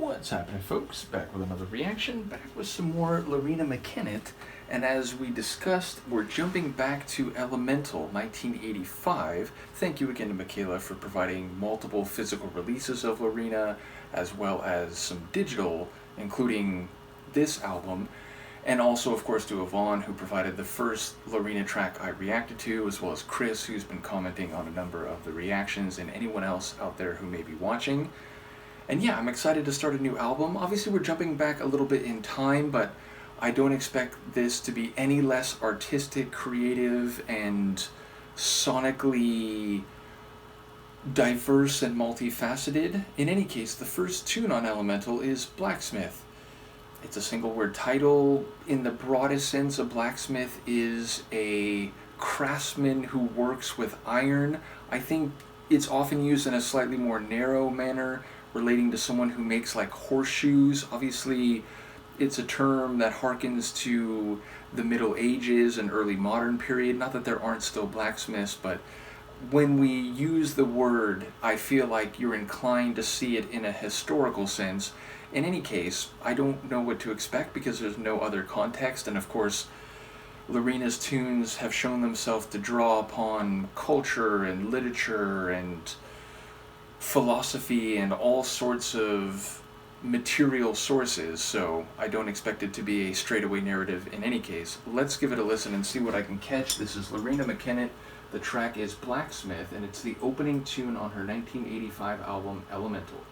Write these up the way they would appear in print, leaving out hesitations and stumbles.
What's happening, folks? Back with another reaction, back with some more Loreena McKennitt, and as we discussed, we're jumping back to Elemental 1985. Thank you again to Michaela for providing multiple physical releases of Loreena, as well as some digital, including this album, and also, of course, to Yvonne, who provided the first Loreena track I reacted to, as well as Chris, who's been commenting on a number of the reactions, and anyone else out there who may be watching. And yeah, I'm excited to start a new album. Obviously, we're jumping back a little bit in time, but I don't expect this to be any less artistic, creative, and sonically diverse and multifaceted. In any case, the first tune on Elemental is Blacksmith. It's a single-word title. In the broadest sense, a blacksmith is a craftsman who works with iron. I think it's often used in a slightly more narrow manner, relating to someone who makes like horseshoes. Obviously, it's a term that harkens to the Middle Ages and early modern period. Not that there aren't still blacksmiths, but when we use the word, I feel like you're inclined to see it in a historical sense. In any case, I don't know what to expect because there's no other context, and of course, Loreena's tunes have shown themselves to draw upon culture and literature and philosophy and all sorts of material sources, so I don't expect it to be a straightaway narrative in any case. Let's give it a listen and see what I can catch. This is Loreena McKennitt. The track is Blacksmith, and it's the opening tune on her 1985 album Elemental.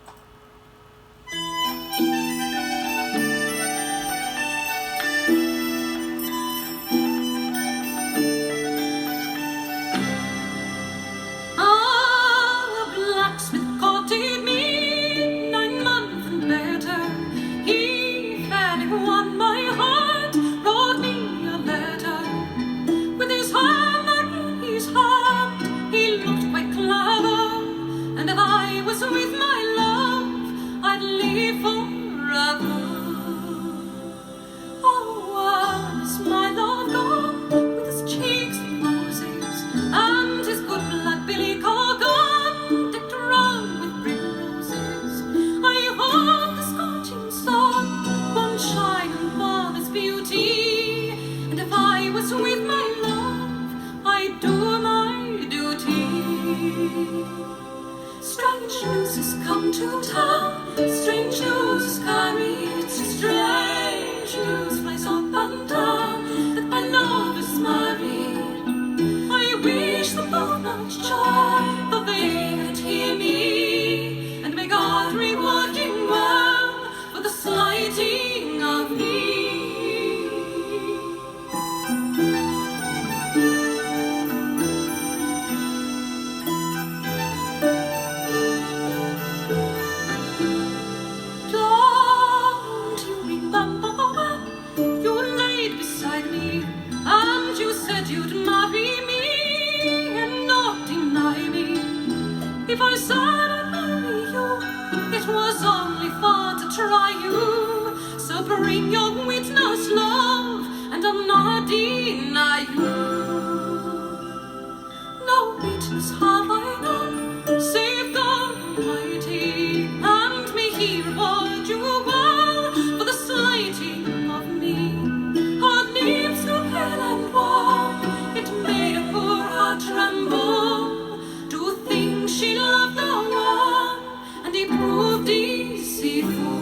Strange news has come to town, strange news is carried, strange news flies up and down, that my love is married. I wish them both much joy, though they could hear me, and may God reward him well for the slighting of me. If I said I'd marry you, it was only for to try you. So bring your witness, love, and I'll not deny you. No witness have I none, save God Almighty, and may He reward you well for the slighting of me. Her lips grew pale and warm, it made a poor heart tremble. She loved the one, and he proved deceitful.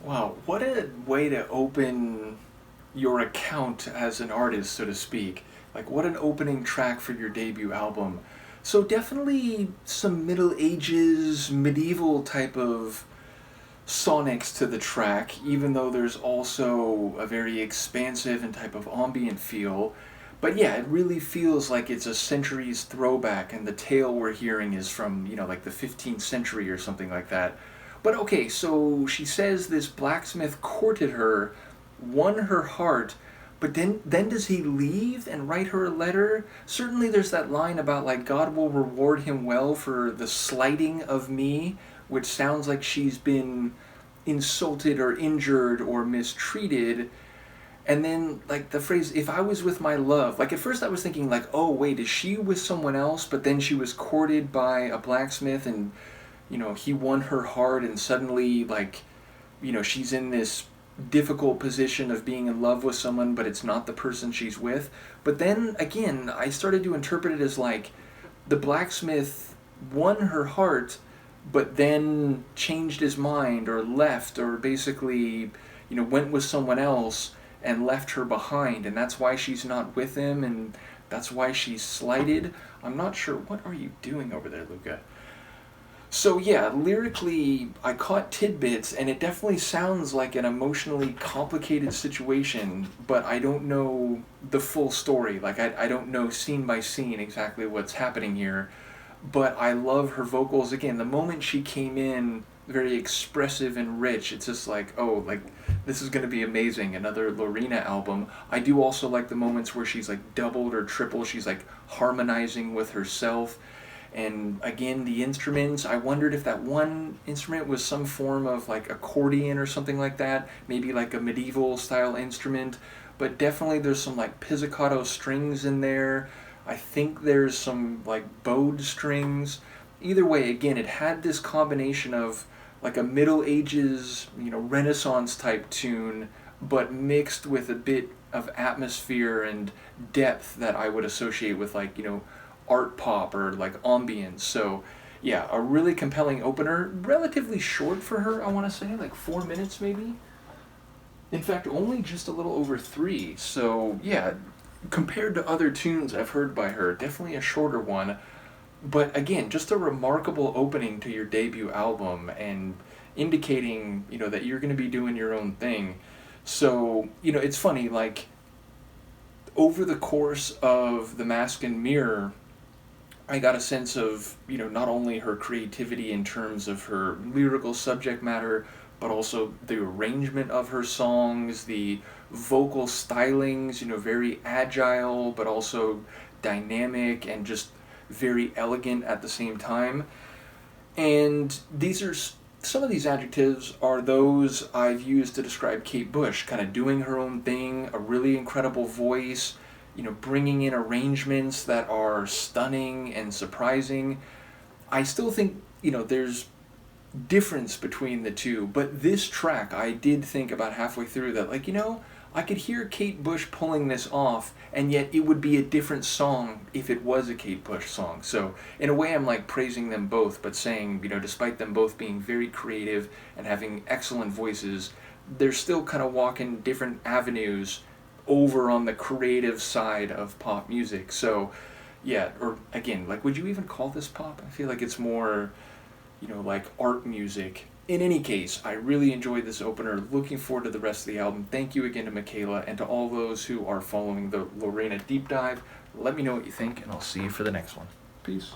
Wow, what a way to open your account as an artist, so to speak. Like, what an opening track for your debut album. So, definitely some Middle Ages, medieval type of sonics to the track, even though there's also a very expansive and type of ambient feel. But yeah, it really feels like it's a centuries throwback, and the tale we're hearing is from, like the 15th century or something like that. But okay, so she says this blacksmith courted her, won her heart, but then does he leave and write her a letter? Certainly there's that line about like God will reward him well for the slighting of me, which sounds like she's been insulted or injured or mistreated. And then, like, the phrase, if I was with my love, like, at first I was thinking, like, oh, wait, is she with someone else? But then she was courted by a blacksmith and, he won her heart, and suddenly, like, she's in this difficult position of being in love with someone, but it's not the person she's with. But then, again, I started to interpret it as, like, the blacksmith won her heart, but then changed his mind or left or basically, went with someone else and left her behind, and that's why she's not with him, and that's why she's slighted. I'm not sure. What are you doing over there, Luca? So yeah, lyrically, I caught tidbits, and it definitely sounds like an emotionally complicated situation, but I don't know the full story. Like, I don't know scene by scene exactly what's happening here, but I love her vocals. Again, the moment she came in, very expressive and rich, it's just like, oh, like, this is going to be amazing, another Loreena album. I do also like the moments where she's like doubled or triple, she's like harmonizing with herself. And again, the instruments, I wondered if that one instrument was some form of like accordion or something like that, maybe like a medieval style instrument, but definitely there's some like pizzicato strings in there. I think there's some like bowed strings. Either way, again, it had this combination of like a Middle Ages, Renaissance type tune, but mixed with a bit of atmosphere and depth that I would associate with like, art pop or like ambience. So yeah, a really compelling opener, relatively short for her, I want to say, like 4 minutes maybe. In fact, only just a little over 3. So yeah, compared to other tunes I've heard by her, definitely a shorter one. But again, just a remarkable opening to your debut album and indicating, that you're going to be doing your own thing. So, it's funny, like, over the course of The Mask and Mirror, I got a sense of, not only her creativity in terms of her lyrical subject matter, but also the arrangement of her songs, the vocal stylings, very agile, but also dynamic and just very elegant at the same time. And some of these adjectives are those I've used to describe Kate Bush, kind of doing her own thing, a really incredible voice, bringing in arrangements that are stunning and surprising. I still think, there's difference between the two, but this track, I did think about halfway through that, like, I could hear Kate Bush pulling this off, and yet it would be a different song if it was a Kate Bush song. So in a way, I'm like praising them both, but saying, despite them both being very creative and having excellent voices, they're still kind of walking different avenues over on the creative side of pop music. So yeah, or again, like, would you even call this pop? I feel like it's more, like art music. In any case, I really enjoyed this opener. Looking forward to the rest of the album. Thank you again to Michaela and to all those who are following the Loreena Deep Dive. Let me know what you think, and I'll see you for the next one. Peace.